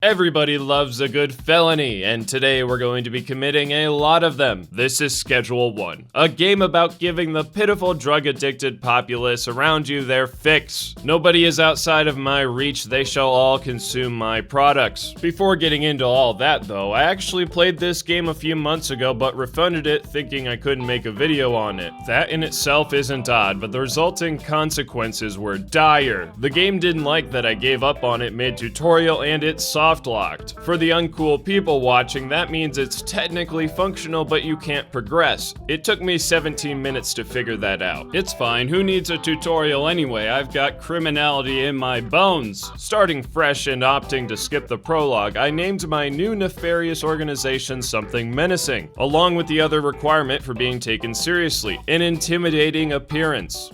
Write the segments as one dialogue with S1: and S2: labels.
S1: Everybody loves a good felony, and today we're going to be committing a lot of them. This is Schedule 1, a game about giving the pitiful drug-addicted populace around you their fix. Nobody is outside of my reach, they shall all consume my products. Before getting into all that though, I actually played this game a few months ago but refunded it thinking I couldn't make a video on it. That in itself isn't odd, but the resulting consequences were dire. The game didn't like that I gave up on it mid-tutorial and it soft locked. For the uncool people watching, that means it's technically functional, but you can't progress. It took me 17 minutes to figure that out. It's fine, who needs a tutorial anyway? I've got criminality in my bones. Starting fresh and opting to skip the prologue, I named my new nefarious organization something menacing, along with the other requirement for being taken seriously, an intimidating appearance.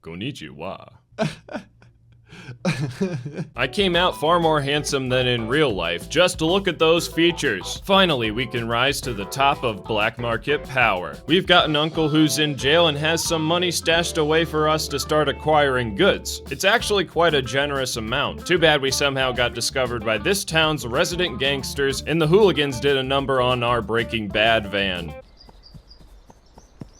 S1: Konnichiwa. I came out far more handsome than in real life, just look at those features. Finally, we can rise to the top of black market power. We've got an uncle who's in jail and has some money stashed away for us to start acquiring goods. It's actually quite a generous amount. Too bad we somehow got discovered by this town's resident gangsters and the hooligans did a number on our Breaking Bad van.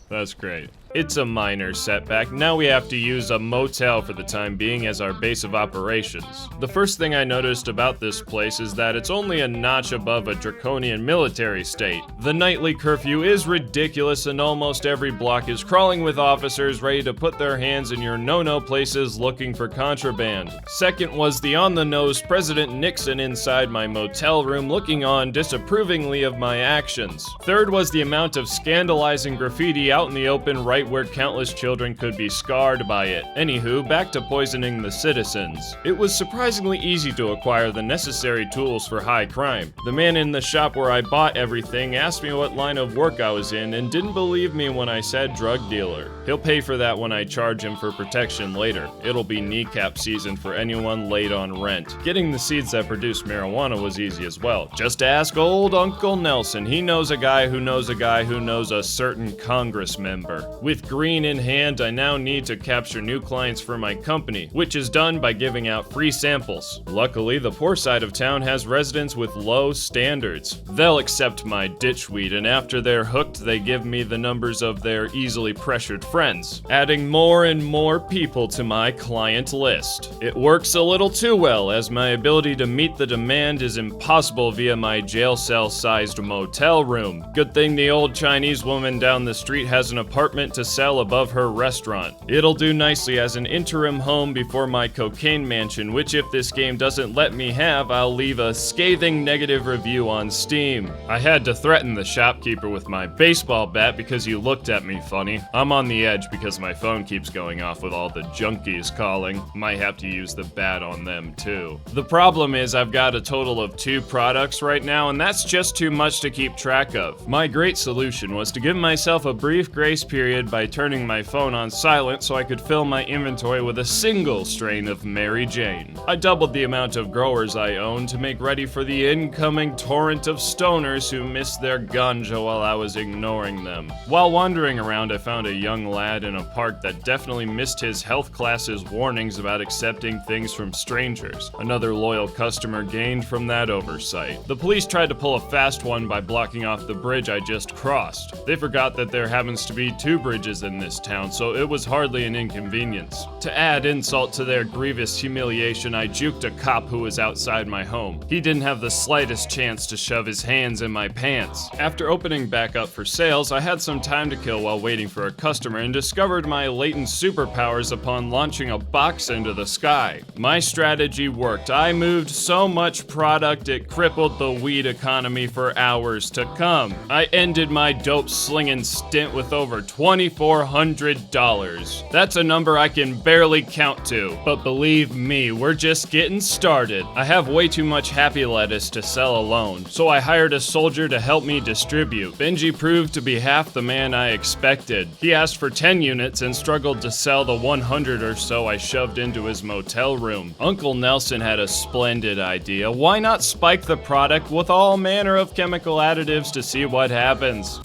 S1: That's great. It's a minor setback. Now we have to use a motel for the time being as our base of operations. The first thing I noticed about this place is that it's only a notch above a draconian military state. The nightly curfew is ridiculous and almost every block is crawling with officers ready to put their hands in your no-no places looking for contraband. Second was the on-the-nose President Nixon inside my motel room looking on disapprovingly of my actions. Third was the amount of scandalizing graffiti out in the open right where countless children could be scarred by it. Anywho, back to poisoning the citizens. It was surprisingly easy to acquire the necessary tools for high crime. The man in the shop where I bought everything asked me what line of work I was in and didn't believe me when I said drug dealer. He'll pay for that when I charge him for protection later. It'll be kneecap season for anyone late on rent. Getting the seeds that produce marijuana was easy as well. Just ask old Uncle Nelson. He knows a guy who knows a guy who knows a certain Congress member. With green in hand, I now need to capture new clients for my company, which is done by giving out free samples. Luckily, the poor side of town has residents with low standards. They'll accept my ditchweed, and after they're hooked, they give me the numbers of their easily pressured friends, adding more and more people to my client list. It works a little too well, as my ability to meet the demand is impossible via my jail cell-sized motel room. Good thing the old Chinese woman down the street has an apartment to sell above her restaurant. It'll do nicely as an interim home before my cocaine mansion, which if this game doesn't let me have, I'll leave a scathing negative review on Steam. I had to threaten the shopkeeper with my baseball bat because he looked at me funny. I'm on the edge because my phone keeps going off with all the junkies calling. Might have to use the bat on them too. The problem is I've got a total of 2 products right now, and that's just too much to keep track of. My great solution was to give myself a brief grace period by turning my phone on silent so I could fill my inventory with a single strain of Mary Jane. I doubled the amount of growers I owned to make ready for the incoming torrent of stoners who missed their ganja while I was ignoring them. While wandering around, I found a young lad in a park that definitely missed his health class's warnings about accepting things from strangers. Another loyal customer gained from that oversight. The police tried to pull a fast one by blocking off the bridge I just crossed. They forgot that there happens to be 2 bridges in this town, so it was hardly an inconvenience. To add insult to their grievous humiliation, I juked a cop who was outside my home. He didn't have the slightest chance to shove his hands in my pants. After opening back up for sales, I had some time to kill while waiting for a customer and discovered my latent superpowers upon launching a box into the sky. My strategy worked. I moved so much product it crippled the weed economy for hours to come. I ended my dope slinging stint with over $2,400. That's a number I can barely count to, but believe me, we're just getting started. I have way too much happy lettuce to sell alone, so I hired a soldier to help me distribute. Benji proved to be half the man I expected. He asked for 10 units and struggled to sell the 100 or so I shoved into his motel room. Uncle Nelson had a splendid idea. Why not spike the product with all manner of chemical additives to see what happens?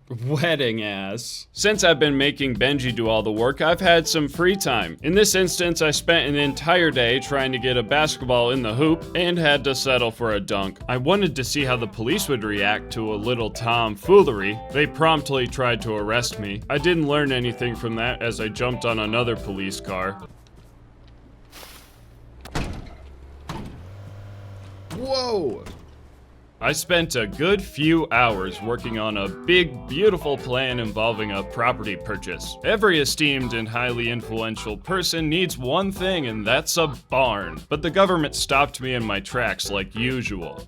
S2: Wedding ass. Since I've been making Benji do all the work, I've had some free time. In this instance, I spent an entire day trying to get a basketball in the hoop and had to settle for a dunk. I wanted to see how the police would react to a little tomfoolery. They promptly tried to arrest me. I didn't learn anything from that as I jumped on another police car.
S1: Whoa! I spent a good few hours working on a big, beautiful plan involving a property purchase. Every esteemed and highly influential person needs one thing, and that's a barn. But the government stopped me in my tracks like usual.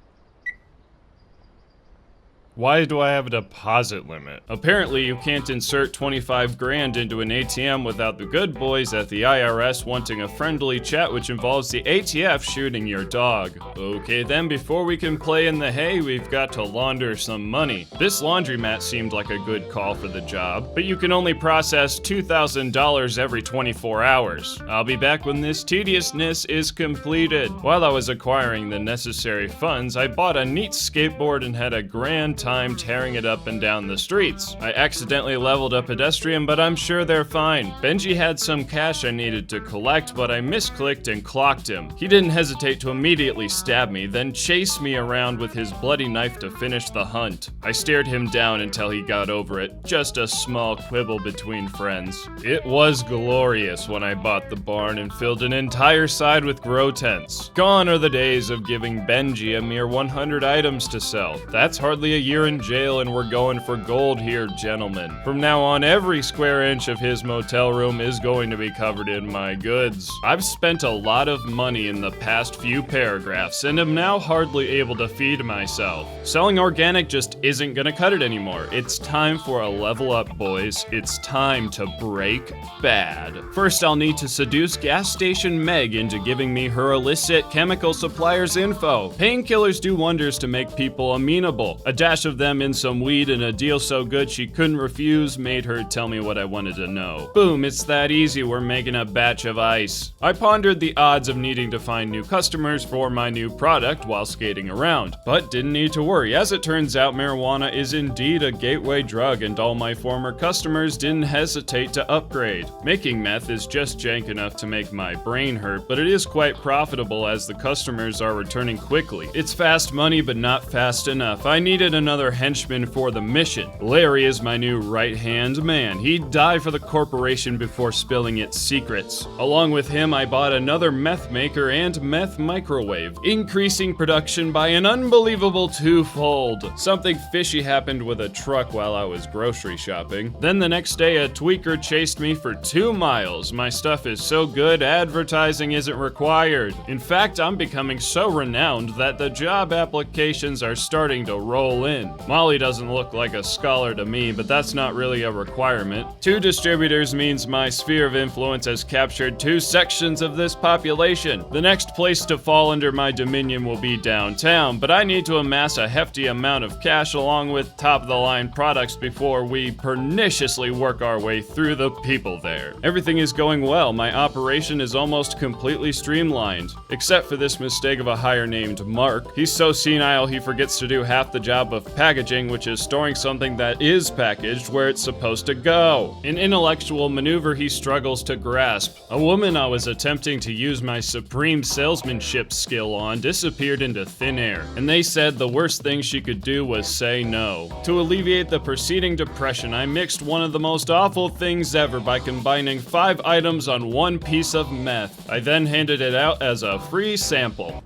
S1: Why do I have a deposit limit? Apparently you can't insert 25 grand into an ATM without the good boys at the IRS wanting a friendly chat which involves the ATF shooting your dog. Okay then, before we can play in the hay, we've got to launder some money. This laundromat seemed like a good call for the job, but you can only process $2,000 every 24 hours. I'll be back when this tediousness is completed. While I was acquiring the necessary funds, I bought a neat skateboard and had a grand time tearing it up and down the streets. I accidentally leveled a pedestrian, but I'm sure they're fine. Benji had some cash I needed to collect, but I misclicked and clocked him. He didn't hesitate to immediately stab me, then chase me around with his bloody knife to finish the hunt. I stared him down until he got over it, just a small quibble between friends. It was glorious when I bought the barn and filled an entire side with grow tents. Gone are the days of giving Benji a mere 100 items to sell. That's hardly a year in jail, and we're going for gold here, gentlemen. From now on, every square inch of his motel room is going to be covered in my goods. I've spent a lot of money in the past few paragraphs and am now hardly able to feed myself. Selling organic just isn't gonna cut it anymore. It's time for a level up, boys. It's time to break bad. First, I'll need to seduce gas station Meg into giving me her illicit chemical supplier's info. Painkillers do wonders to make people amenable. A dash of them in some weed and a deal so good she couldn't refuse made her tell me what I wanted to know. Boom, it's that easy, we're making a batch of ice. I pondered the odds of needing to find new customers for my new product while skating around, but didn't need to worry. As it turns out, marijuana is indeed a gateway drug, and all my former customers didn't hesitate to upgrade. Making meth is just jank enough to make my brain hurt, but it is quite profitable as the customers are returning quickly. It's fast money, but not fast enough. I needed another henchman for the mission. Larry is my new right-hand man. He'd die for the corporation before spilling its secrets. Along with him, I bought another meth maker and meth microwave, increasing production by an unbelievable twofold. Something fishy happened with a truck while I was grocery shopping. Then the next day, a tweaker chased me for 2 miles. My stuff is so good, advertising isn't required. In fact, I'm becoming so renowned that the job applications are starting to roll in. Molly doesn't look like a scholar to me, but that's not really a requirement. 2 distributors means my sphere of influence has captured 2 sections of this population. The next place to fall under my dominion will be downtown, but I need to amass a hefty amount of cash along with top-of-the-line products before we perniciously work our way through the people there. Everything is going well. My operation is almost completely streamlined, except for this mistake of a hire named Mark. He's so senile he forgets to do half the job of packaging, which is storing something that is packaged where it's supposed to go. An intellectual maneuver he struggles to grasp. A woman I was attempting to use my supreme salesmanship skill on disappeared into thin air, and they said the worst thing she could do was say no. To alleviate the preceding depression, I mixed one of the most awful things ever by combining 5 items on 1 piece of meth. I then handed it out as a free sample.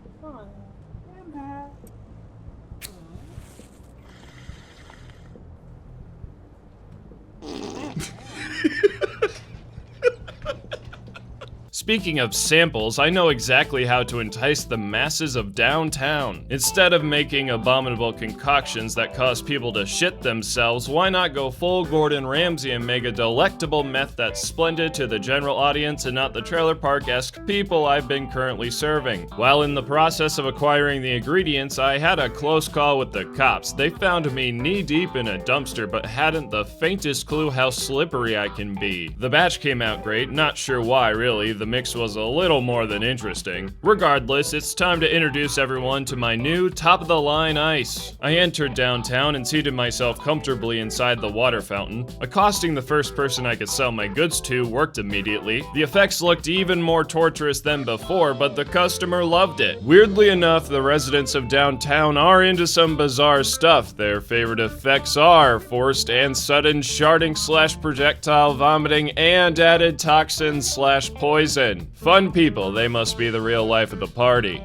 S1: Speaking of samples, I know exactly how to entice the masses of downtown. Instead of making abominable concoctions that cause people to shit themselves, why not go full Gordon Ramsay and make a delectable meth that's splendid to the general audience and not the trailer park-esque people I've been currently serving. While in the process of acquiring the ingredients, I had a close call with the cops. They found me knee-deep in a dumpster but hadn't the faintest clue how slippery I can be. The batch came out great, not sure why really. The mix was a little more than interesting. Regardless, it's time to introduce everyone to my new top-of-the-line ice. I entered downtown and seated myself comfortably inside the water fountain. Accosting the first person I could sell my goods to worked immediately. The effects looked even more torturous than before, but the customer loved it. Weirdly enough, the residents of downtown are into some bizarre stuff. Their favorite effects are forced and sudden sharding/projectile vomiting and added toxins/poison. Fun people, they must be the real life of the party.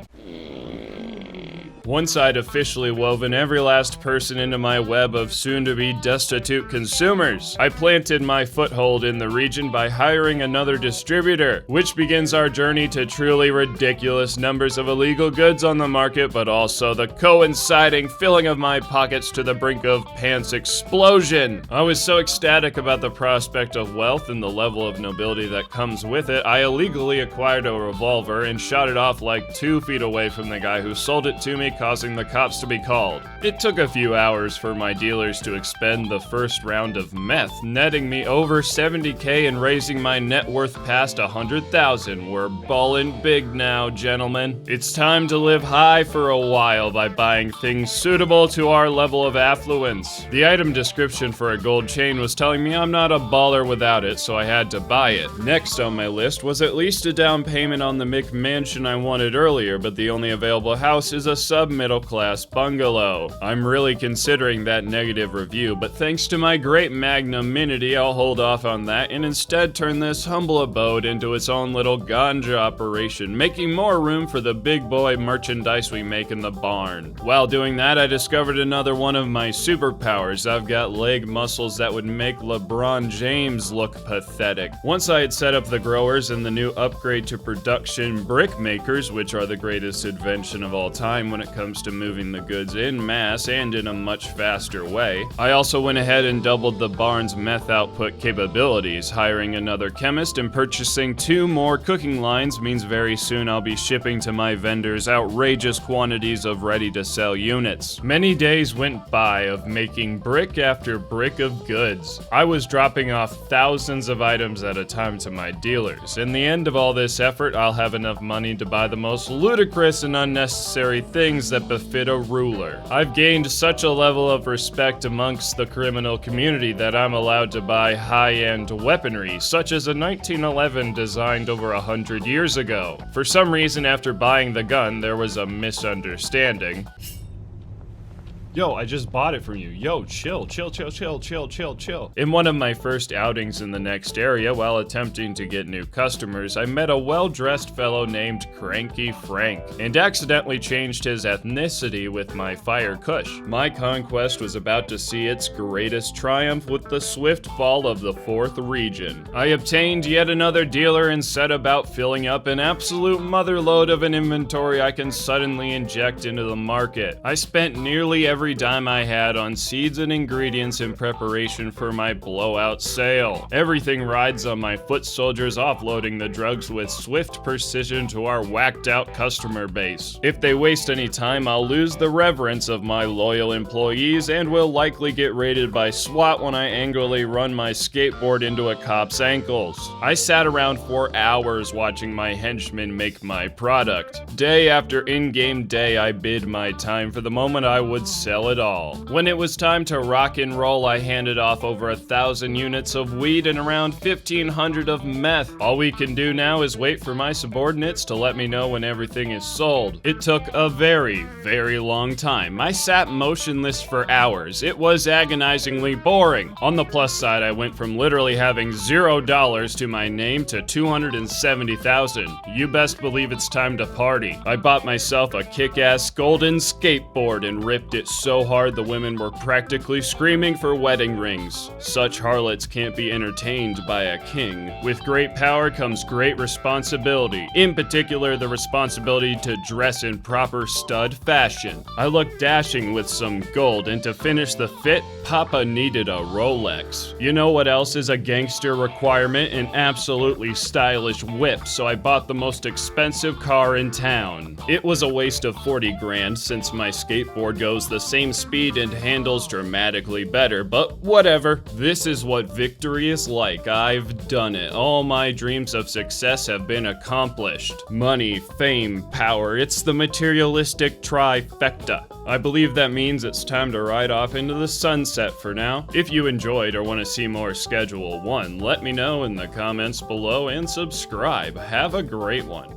S1: Once I'd officially woven every last person into my web of soon-to-be destitute consumers, I planted my foothold in the region by hiring another distributor, which begins our journey to truly ridiculous numbers of illegal goods on the market, but also the coinciding filling of my pockets to the brink of pants explosion. I was so ecstatic about the prospect of wealth and the level of nobility that comes with it, I illegally acquired a revolver and shot it off like 2 feet away from the guy who sold it to me, causing the cops to be called. It took a few hours for my dealers to expend the first round of meth, netting me over $70K and raising my net worth past $100,000. We're ballin' big now, gentlemen. It's time to live high for a while by buying things suitable to our level of affluence. The item description for a gold chain was telling me I'm not a baller without it, so I had to buy it. Next on my list was at least a down payment on the McMansion I wanted earlier, but the only available house is a sub-middle class bungalow. I'm really considering that negative review, but thanks to my great magnanimity, I'll hold off on that and instead turn this humble abode into its own little ganja operation, making more room for the big boy merchandise we make in the barn. While doing that, I discovered another one of my superpowers. I've got leg muscles that would make LeBron James look pathetic. Once I had set up the growers and the new upgrade to production brick makers, which are the greatest invention of all time when it comes to moving the goods in mass and in a much faster way, I also went ahead and doubled the barn's meth output capabilities. Hiring another chemist and purchasing 2 more cooking lines means very soon I'll be shipping to my vendors outrageous quantities of ready-to-sell units. Many days went by of making brick after brick of goods. I was dropping off thousands of items at a time to my dealers. In the end of all this effort, I'll have enough money to buy the most ludicrous and unnecessary things that befit a ruler. I've gained such a level of respect amongst the criminal community that I'm allowed to buy high-end weaponry, such as a 1911 designed over 100 years ago. For some reason, after buying the gun, there was a misunderstanding. Yo, I just bought it from you. Yo, chill. In one of my first outings in the next area, while attempting to get new customers, I met a well-dressed fellow named Cranky Frank, and accidentally changed his ethnicity with my fire kush. My conquest was about to see its greatest triumph with the swift fall of the 4th region. I obtained yet another dealer and set about filling up an absolute motherload of an inventory I can suddenly inject into the market. I spent nearly every dime I had on seeds and ingredients in preparation for my blowout sale. Everything rides on my foot soldiers offloading the drugs with swift precision to our whacked out customer base. If they waste any time, I'll lose the reverence of my loyal employees and will likely get raided by SWAT when I angrily run my skateboard into a cop's ankles. I sat around for hours watching my henchmen make my product. Day after in-game day, I bid my time for the moment I would sell it all. When it was time to rock and roll, I handed off over 1,000 units of weed and around 1,500 of meth. All we can do now is wait for my subordinates to let me know when everything is sold. It took a very, very long time. I sat motionless for hours. It was agonizingly boring. On the plus side, I went from literally having $0 to my name to 270,000. You best believe it's time to party. I bought myself a kick-ass golden skateboard and ripped it so hard the women were practically screaming for wedding rings. Such harlots can't be entertained by a king. With great power comes great responsibility. In particular, the responsibility to dress in proper stud fashion. I looked dashing with some gold, and to finish the fit, Papa needed a Rolex. You know what else is a gangster requirement? An absolutely stylish whip, so I bought the most expensive car in town. It was a waste of 40 grand since my skateboard goes the
S2: same speed and handles dramatically better, but whatever. This is what victory is like. I've done it. All my dreams of success have been accomplished. Money, fame, power. It's the materialistic trifecta. I believe that means it's time to ride off into the sunset for now. If you enjoyed or want to see more Schedule 1, let me know in the comments below and subscribe. Have a great one.